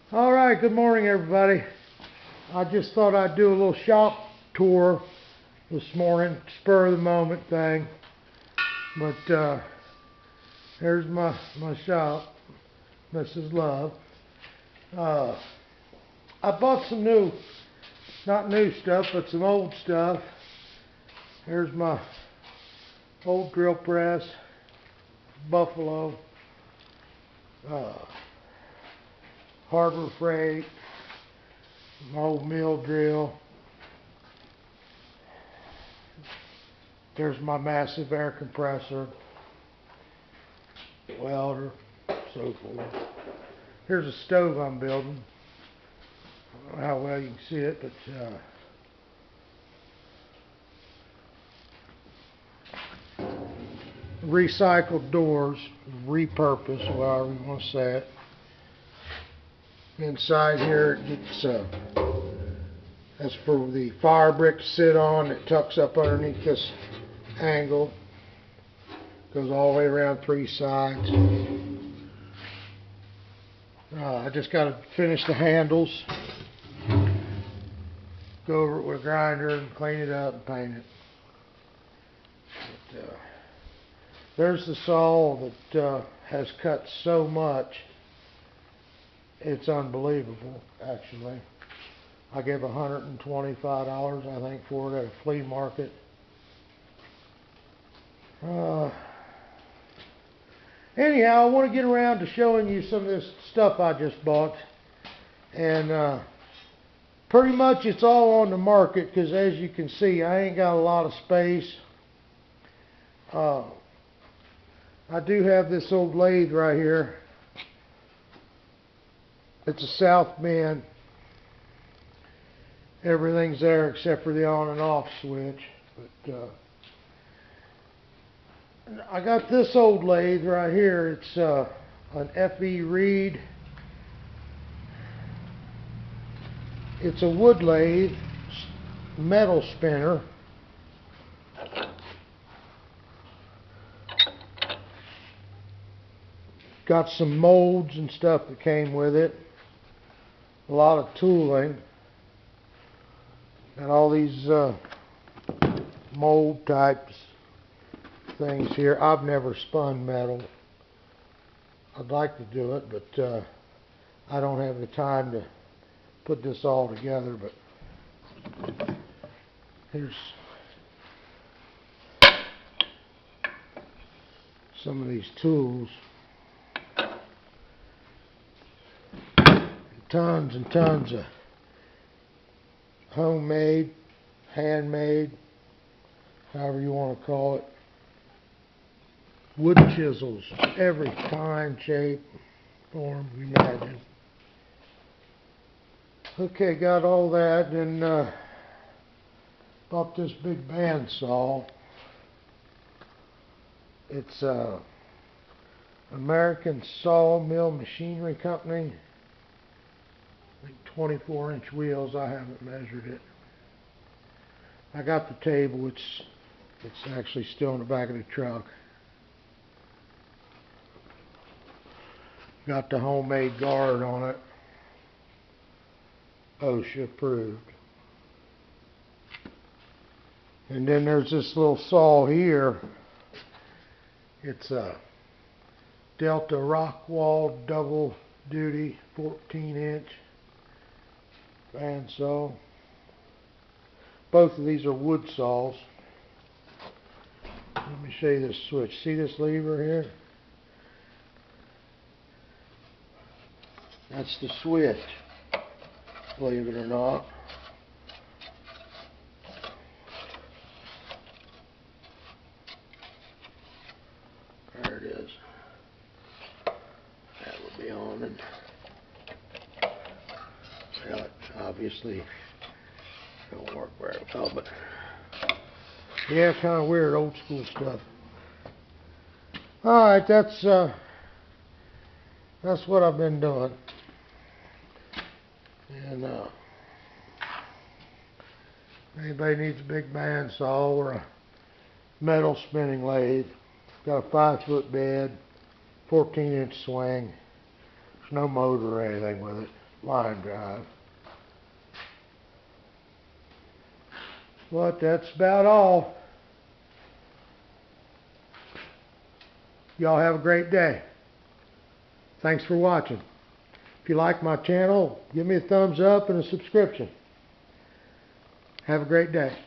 All right, good morning, everybody. I just thought I'd do a little shop tour this morning, spur of the moment thing. But here's my shop, Mrs. Love. I bought some new, not new stuff, but some old stuff. Here's my old drill press, Buffalo, Harbor Freight, my old mill drill. There's my massive air compressor, welder, so forth. Here's a stove I'm building. I don't know how well you can see it, but recycled doors, repurposed, however you want to say it. Inside here, it's that's for the fire brick to sit on. It tucks up underneath this angle, goes all the way around three sides. I just got to finish the handles, go over it with a grinder and clean it up and paint it. But, there's the saw that has cut so much, it's unbelievable, actually. I gave $125, I think, for it at a flea market. Anyhow, I want to get around to showing you some of this stuff I just bought. And pretty much it's all on the market, because as you can see, I ain't got a lot of space. I do have this old lathe right here. It's a South Bend. Everything's there except for the on and off switch. But I got this old lathe right here. It's an F.E. Reed. It's a wood lathe, metal spinner. Got some molds and stuff that came with it. A lot of tooling. And all these mold types things here. I've never spun metal. I'd like to do it, but I don't have the time to put this all together. But here's some of these tools. Tons and tons of homemade, handmade, however you want to call it, wood chisels, every kind, shape, form you imagine. Okay, got all that, and bought this big bandsaw. It's American Sawmill Machinery Company. I think 24-inch wheels. I haven't measured it. I got the table. It's actually still in the back of the truck. Got the homemade guard on it. OSHA approved. And then there's this little saw here. It's a Delta Rockwall double duty 14-inch bandsaw. Both of these are wood saws. Let me show you this switch. See this lever here? That's the switch, believe it or not. There it is. That will be on, and well, it obviously don't work very well, but yeah, kind of weird old school stuff. All right, that's what I've been doing. And anybody needs a big bandsaw or a metal spinning lathe, got a 5-foot bed, 14-inch swing. There's no motor or anything with it. line drive. But that's about all. Y'all have a great day. Thanks for watching. If you like my channel, give me a thumbs up and a subscription. Have a great day.